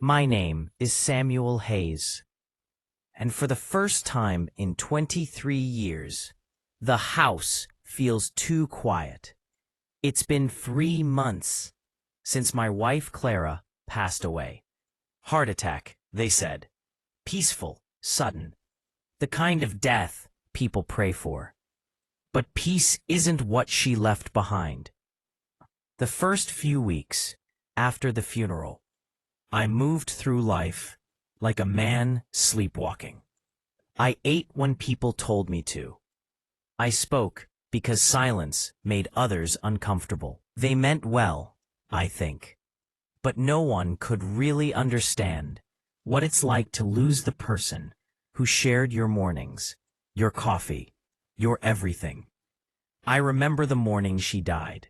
My name is Samuel Hayes, and for the first time in 23 years, the house feels too quiet. It's been 3 months since my wife Clara passed away. Heart attack, they said. Peaceful, sudden. The kind of death people pray for. But peace isn't what she left behind. The first few weeks after the funeral, I moved through life like a man sleepwalking. I ate when people told me to. I spoke because silence made others uncomfortable. They meant well, I think. But no one could really understand what it's like to lose the person who shared your mornings, your coffee, your everything. I remember the morning she died.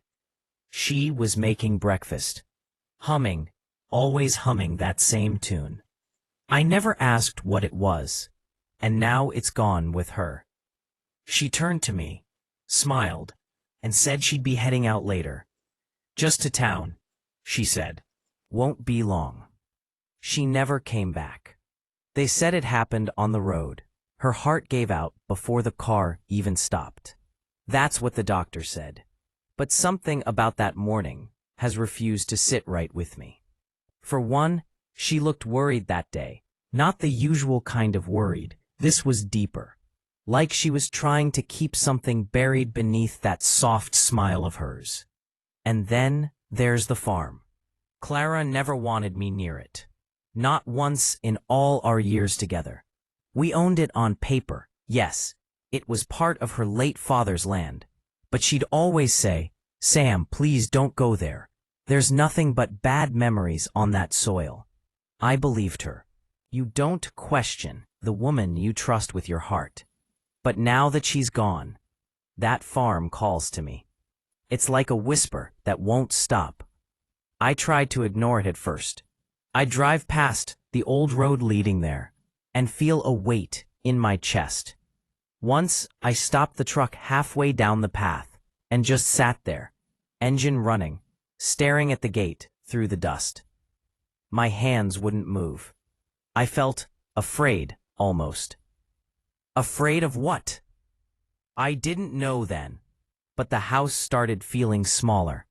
She was making breakfast, humming, always humming that same tune. I never asked what it was, and now it's gone with her. She turned to me, smiled, and said she'd be heading out later. Just to town, she said. Won't be long. She never came back. They said it happened on the road. Her heart gave out before the car even stopped. That's what the doctor said. But something about that morning has refused to sit right with me. For one, she looked worried that day. Not the usual kind of worried. This was deeper. Like she was trying to keep something buried beneath that soft smile of hers. And then there's the farm. Clara never wanted me near it. Not once in all our years together. We owned it on paper, yes. It was part of her late father's land. But she'd always say, "Sam, please don't go there. There's nothing but bad memories on that soil." I believed her. You don't question the woman you trust with your heart. But now that she's gone, that farm calls to me. It's like a whisper that won't stop. I tried to ignore it at first. I drive past the old road leading there and feel a weight in my chest. Once I stopped the truck halfway down the path and just sat there, engine running, staring at the gate through the dust. My hands wouldn't move. I felt afraid, almost. Afraid of what? I didn't know then, but the house started feeling smaller.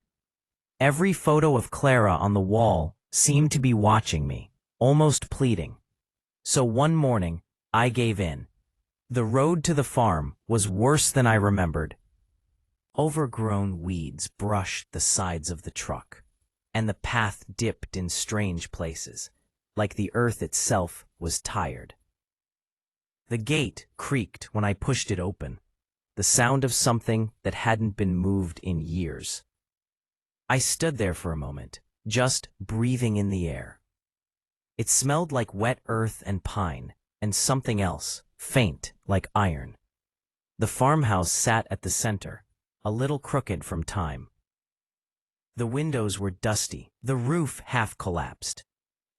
Every photo of Clara on the wall seemed to be watching me, almost pleading. So one morning, I gave in. The road to the farm was worse than I remembered. Overgrown weeds brushed the sides of the truck, and the path dipped in strange places, like the earth itself was tired. The gate creaked when I pushed it open, the sound of something that hadn't been moved in years. I stood there for a moment, just breathing in the air. It smelled like wet earth and pine, and something else, faint like iron. The farmhouse sat at the center, a little crooked from time. The windows were dusty, the roof half collapsed.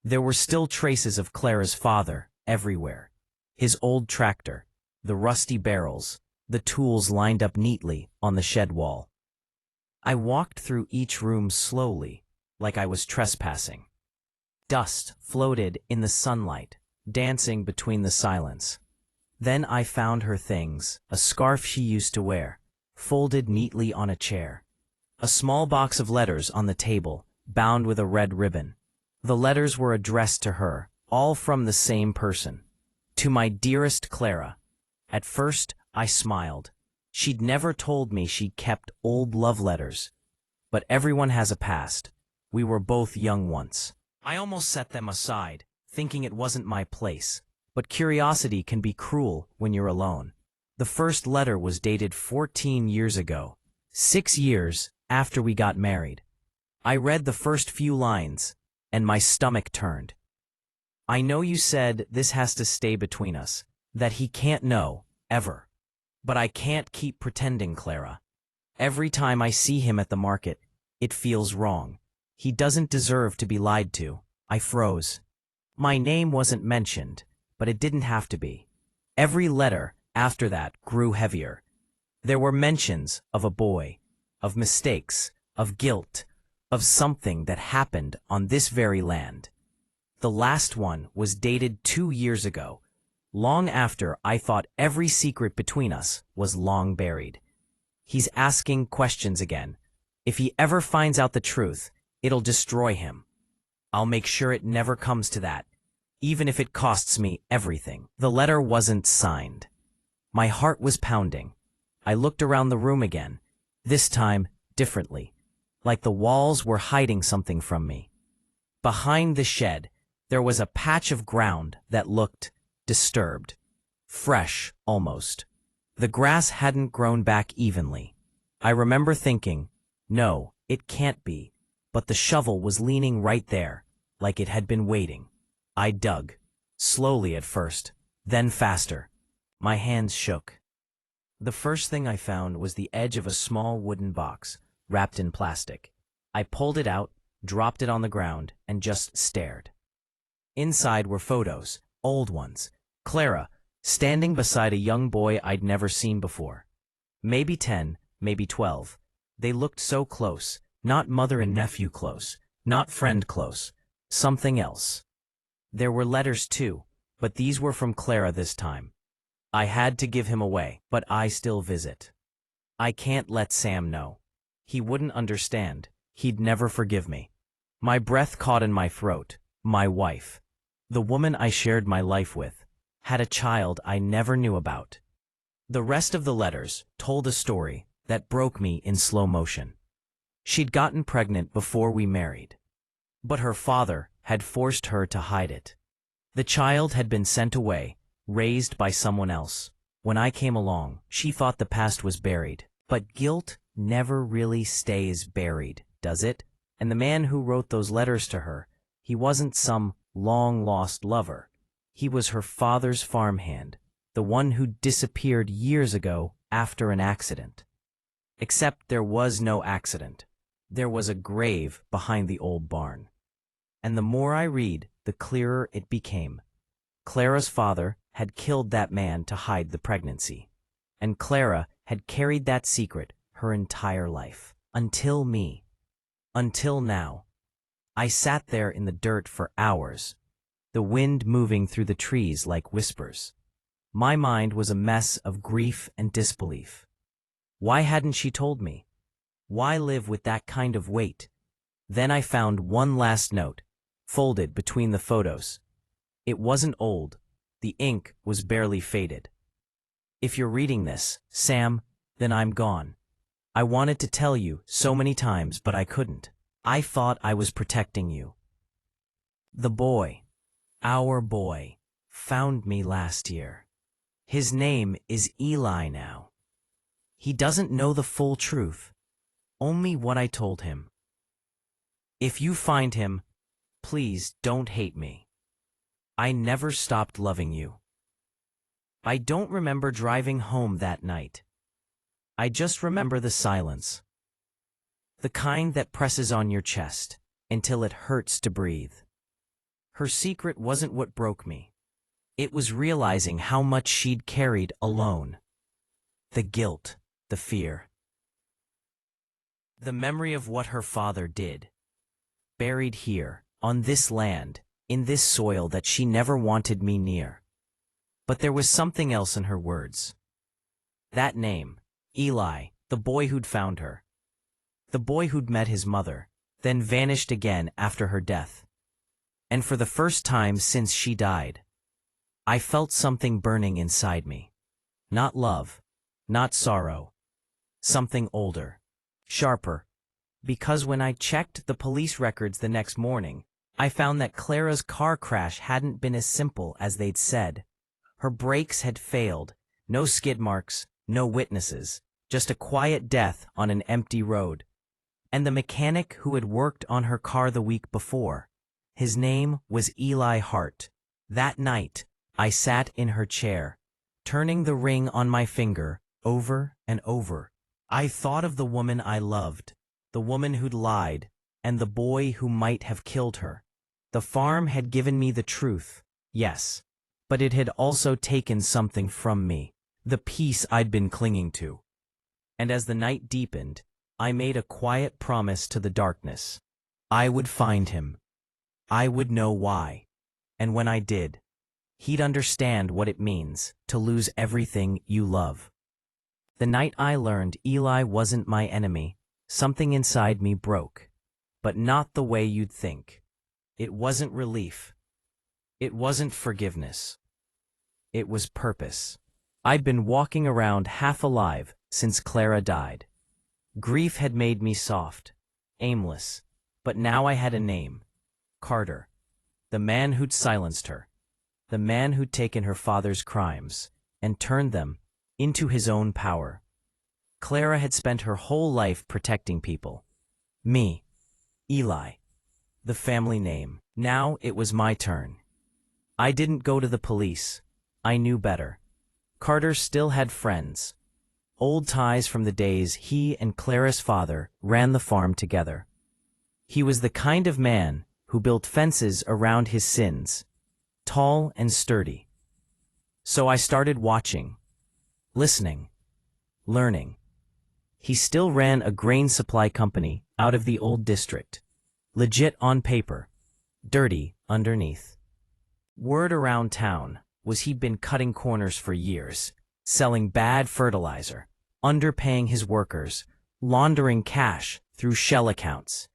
There were still traces of Clara's father everywhere. His old tractor, the rusty barrels, the tools lined up neatly on the shed wall. I walked through each room slowly, like I was trespassing. Dust floated in the sunlight, dancing between the silence. Then I found her things, a scarf she used to wear, folded neatly on a chair. A small box of letters on the table, bound with a red ribbon. The letters were addressed to her, all from the same person. To my dearest Clara. At first, I smiled. She'd never told me she kept old love letters. But everyone has a past. We were both young once. I almost set them aside, thinking it wasn't my place. But curiosity can be cruel when you're alone. The first letter was dated 14 years ago, 6 years after we got married. I read the first few lines, and my stomach turned. I know you said this has to stay between us, that he can't know, ever. But I can't keep pretending, Clara. Every time I see him at the market, it feels wrong. He doesn't deserve to be lied to. I froze. My name wasn't mentioned, but it didn't have to be. Every letter after that grew heavier. There were mentions of a boy, of mistakes, of guilt, of something that happened on this very land. The last one was dated 2 years ago, long after I thought every secret between us was long buried. He's asking questions again. If he ever finds out the truth, it'll destroy him. I'll make sure it never comes to that, even if it costs me everything. The letter wasn't signed. My heart was pounding. I looked around the room again, this time differently, like the walls were hiding something from me. Behind the shed, there was a patch of ground that looked disturbed, fresh almost. The grass hadn't grown back evenly. I remember thinking, no, it can't be, but the shovel was leaning right there, like it had been waiting. I dug, slowly at first, then faster. My hands shook. The first thing I found was the edge of a small wooden box, wrapped in plastic. I pulled it out, dropped it on the ground, and just stared. Inside were photos, old ones. Clara, standing beside a young boy I'd never seen before. Maybe 10, maybe 12. They looked so close, not mother and nephew close, not friend close, something else. There were letters too, but these were from Clara this time. I had to give him away, but I still visit. I can't let Sam know. He wouldn't understand. He'd never forgive me. My breath caught in my throat. My wife, the woman I shared my life with, had a child I never knew about. The rest of the letters told a story that broke me in slow motion. She'd gotten pregnant before we married, but her father had forced her to hide it. The child had been sent away, raised by someone else. When I came along, she thought the past was buried. But guilt never really stays buried, does it? And the man who wrote those letters to her, he wasn't some long-lost lover. He was her father's farmhand, the one who disappeared years ago after an accident. Except there was no accident. There was a grave behind the old barn. And the more I read, the clearer it became. Clara's father had killed that man to hide the pregnancy. And Clara had carried that secret her entire life. Until me. Until now. I sat there in the dirt for hours, the wind moving through the trees like whispers. My mind was a mess of grief and disbelief. Why hadn't she told me? Why live with that kind of weight? Then I found one last note, folded between the photos. It wasn't old. The ink was barely faded. If you're reading this, Sam, then I'm gone. I wanted to tell you so many times, but I couldn't. I thought I was protecting you. The boy, our boy, found me last year. His name is Eli now. He doesn't know the full truth, only what I told him. If you find him, please don't hate me. I never stopped loving you. I don't remember driving home that night. I just remember the silence. The kind that presses on your chest until it hurts to breathe. Her secret wasn't what broke me. It was realizing how much she'd carried alone. The guilt, the fear. The memory of what her father did. Buried here, on this land, in this soil that she never wanted me near. But there was something else in her words. That name, Eli, the boy who'd found her. The boy who'd met his mother, then vanished again after her death. And for the first time since she died, I felt something burning inside me. Not love, not sorrow. Something older, sharper. Because when I checked the police records the next morning, I found that Clara's car crash hadn't been as simple as they'd said. Her brakes had failed, no skid marks, no witnesses, just a quiet death on an empty road. And the mechanic who had worked on her car the week before, his name was Eli Hart. That night, I sat in her chair, turning the ring on my finger over and over. I thought of the woman I loved, the woman who'd lied, and the boy who might have killed her. The farm had given me the truth, yes, but it had also taken something from me, the peace I'd been clinging to. And as the night deepened, I made a quiet promise to the darkness. I would find him. I would know why. And when I did, he'd understand what it means to lose everything you love. The night I learned Eli wasn't my enemy, something inside me broke. But not the way you'd think. It wasn't relief. It wasn't forgiveness. It was purpose. I'd been walking around half alive since Clara died. Grief had made me soft, aimless, but now I had a name. Carter. The man who'd silenced her. The man who'd taken her father's crimes and turned them into his own power. Clara had spent her whole life protecting people. Me. Eli. The family name. Now it was my turn. I didn't go to the police. I knew better. Carter still had friends. Old ties from the days he and Clara's father ran the farm together. He was the kind of man who built fences around his sins, tall and sturdy. So I started watching, listening, learning. He still ran a grain supply company out of the old district. Legit on paper, dirty underneath. Word around town was he'd been cutting corners for years, selling bad fertilizer, underpaying his workers, laundering cash through shell accounts.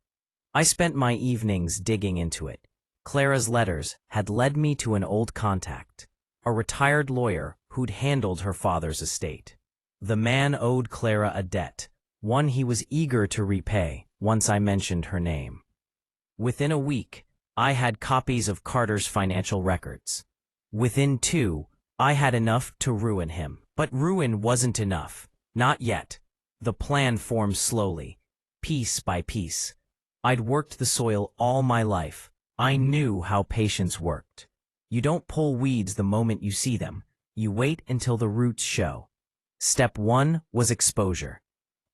I spent my evenings digging into it. Clara's letters had led me to an old contact, a retired lawyer who'd handled her father's estate. The man owed Clara a debt, one he was eager to repay once I mentioned her name. Within a week, I had copies of Carter's financial records. Within 2, I had enough to ruin him. But ruin wasn't enough. Not yet. The plan formed slowly, piece by piece. I'd worked the soil all my life. I knew how patience worked. You don't pull weeds the moment you see them. You wait until the roots show. Step 1 was exposure.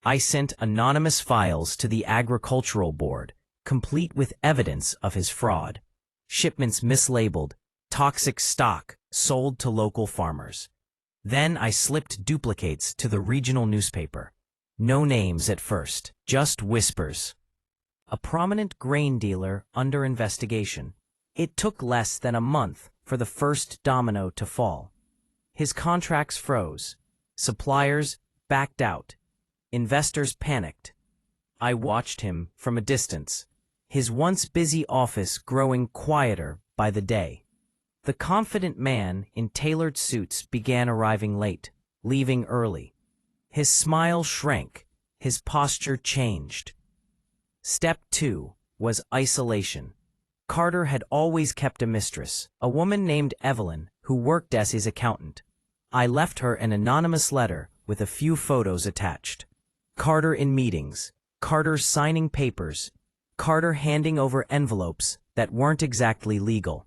I sent anonymous files to the Agricultural Board, complete with evidence of his fraud. Shipments mislabeled, toxic stock sold to local farmers. Then I slipped duplicates to the regional newspaper. No names at first, just whispers. A prominent grain dealer under investigation. It took less than a month for the first domino to fall. His contracts froze. Suppliers backed out. Investors panicked. I watched him from a distance, his once busy office growing quieter by the day. The confident man in tailored suits began arriving late, leaving early. His smile shrank, his posture changed. Step 2 was isolation. Carter had always kept a mistress, a woman named Evelyn, who worked as his accountant. I left her an anonymous letter with a few photos attached. Carter in meetings, Carter signing papers, Carter handing over envelopes that weren't exactly legal.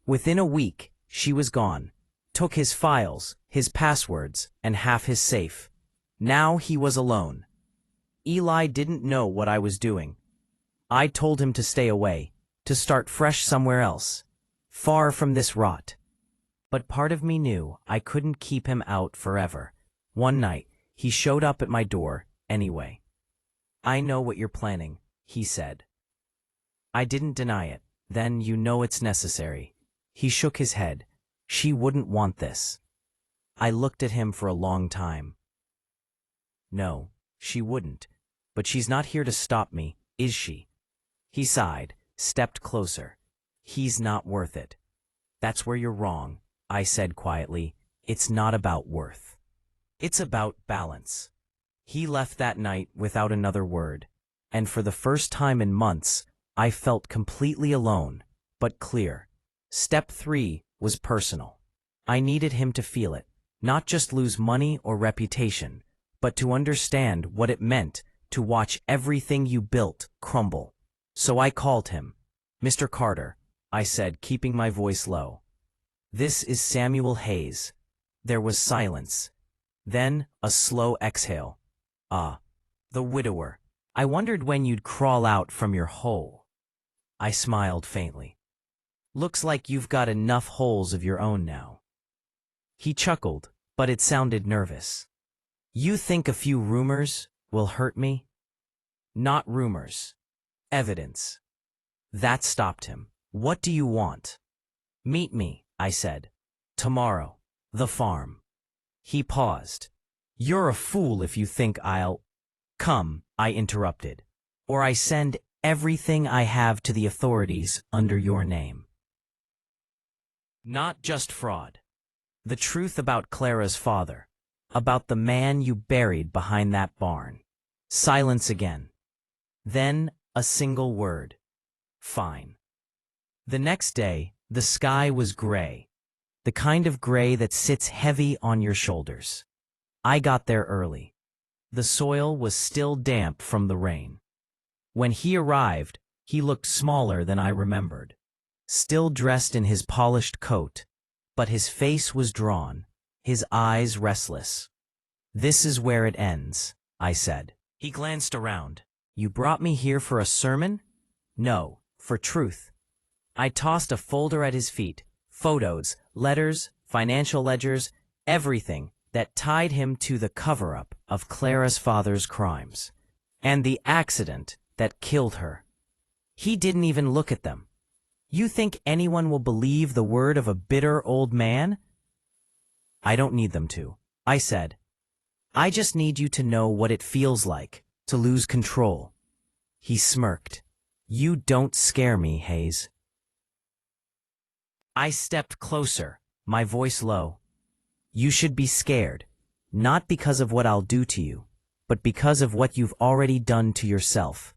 Within a week, she was gone, took his files, his passwords, and half his safe. Now he was alone. Eli didn't know what I was doing. I told him to stay away, to start fresh somewhere else, far from this rot. But part of me knew I couldn't keep him out forever. One night, he showed up at my door anyway. "I know what you're planning," he said. I didn't deny it. "Then you know it's necessary." He shook his head. "She wouldn't want this." I looked at him for a long time. "No, she wouldn't. But she's not here to stop me, is she?" He sighed, stepped closer. "He's not worth it." "That's where you're wrong," I said quietly. "It's not about worth. It's about balance." He left that night without another word, and for the first time in months, I felt completely alone, but clear. Step 3 was personal. I needed him to feel it, not just lose money or reputation, but to understand what it meant to watch everything you built crumble. So I called him. "Mr. Carter," I said, keeping my voice low. "This is Samuel Hayes." There was silence. Then a slow exhale. "Ah, the widower. I wondered when you'd crawl out from your hole." I smiled faintly. "Looks like you've got enough holes of your own now." He chuckled, but it sounded nervous. "You think a few rumors will hurt me?" "Not rumors. Evidence." That stopped him. "What do you want?" Meet me, I said. Tomorrow. The farm. He paused. You're a fool if you think I'll— Come, I interrupted, or I send everything I have to the authorities under your name. Not just fraud. The truth about Clara's father. About the man you buried behind that barn. Silence again. Then a single word. Fine. The next day, the sky was gray. The kind of gray that sits heavy on your shoulders. I got there early. The soil was still damp from the rain. When he arrived, he looked smaller than I remembered. Still dressed in his polished coat, but his face was drawn, his eyes restless. This is where it ends, I said. He glanced around. You brought me here for a sermon? No, for truth. I tossed a folder at his feet, photos, letters, financial ledgers, everything that tied him to the cover-up of Clara's father's crimes, and the accident that killed her. He didn't even look at them. You think anyone will believe the word of a bitter old man? I don't need them to, I said. I just need you to know what it feels like to lose control. He smirked. You don't scare me, Hayes. I stepped closer, my voice low. You should be scared, not because of what I'll do to you, but because of what you've already done to yourself.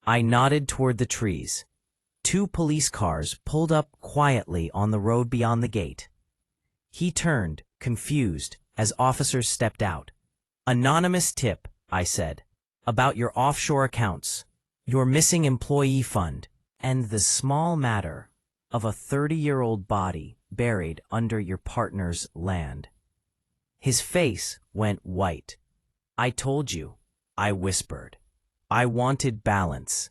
I nodded toward the trees. 2 police cars pulled up quietly on the road beyond the gate. He turned, confused, as officers stepped out. Anonymous tip, I said, about your offshore accounts, your missing employee fund, and the small matter of a 30-year-old body buried under your partner's land. His face went white. I told you, I whispered. I wanted balance.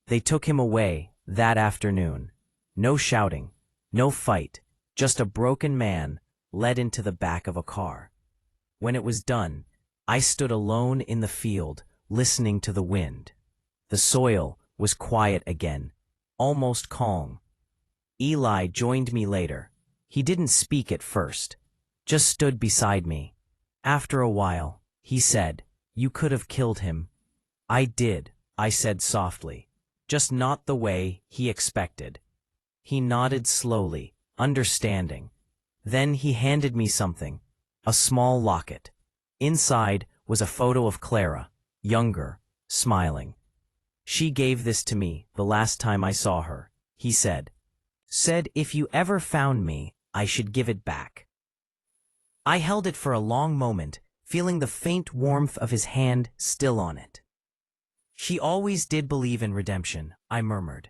They took him away that afternoon. No shouting, no fight, just a broken man led into the back of a car. When it was done, I stood alone in the field, listening to the wind. The soil was quiet again, almost calm. Eli joined me later. He didn't speak at first, just stood beside me. After a while, he said, You could have killed him. I did, I said softly, just not the way he expected. He nodded slowly, understanding. Then he handed me something, a small locket. Inside was a photo of Clara, younger, smiling. She gave this to me the last time I saw her, he said. Said if you ever found me, I should give it back. I held it for a long moment, feeling the faint warmth of his hand still on it. She always did believe in redemption, I murmured.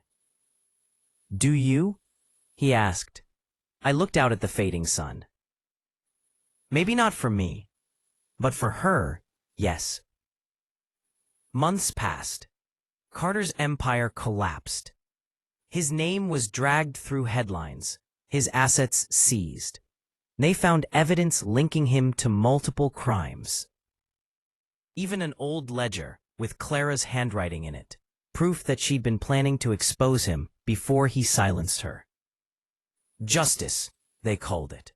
Do you? He asked. I looked out at the fading sun. Maybe not for me, but for her, yes. Months passed. Carter's empire collapsed. His name was dragged through headlines, his assets seized. They found evidence linking him to multiple crimes. Even an old ledger with Clara's handwriting in it, proof that she'd been planning to expose him before he silenced her. Justice, they called it.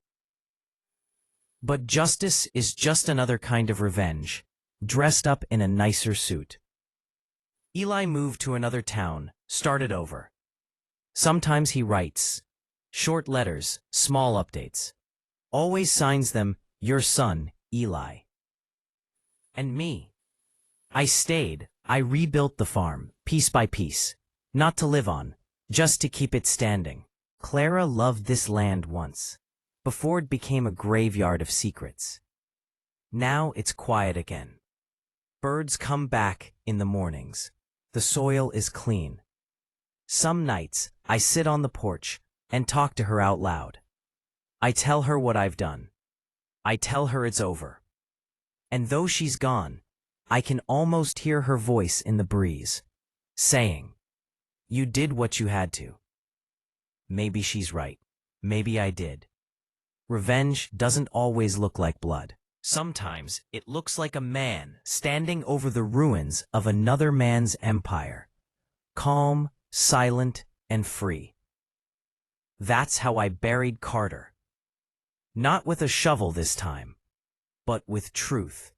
But justice is just another kind of revenge, dressed up in a nicer suit. Eli moved to another town, started over. Sometimes he writes short letters, small updates. Always signs them, your son, Eli. And me. I stayed. I rebuilt the farm, piece by piece. Not to live on, just to keep it standing. Clara loved this land once, before it became a graveyard of secrets. Now it's quiet again. Birds come back in the mornings. The soil is clean. Some nights, I sit on the porch and talk to her out loud. I tell her what I've done. I tell her it's over. And though she's gone, I can almost hear her voice in the breeze, saying, You did what you had to. Maybe she's right. Maybe I did. Revenge doesn't always look like blood. Sometimes it looks like a man standing over the ruins of another man's empire, calm, silent, and free. That's how I buried Carter. Not with a shovel this time, but with truth.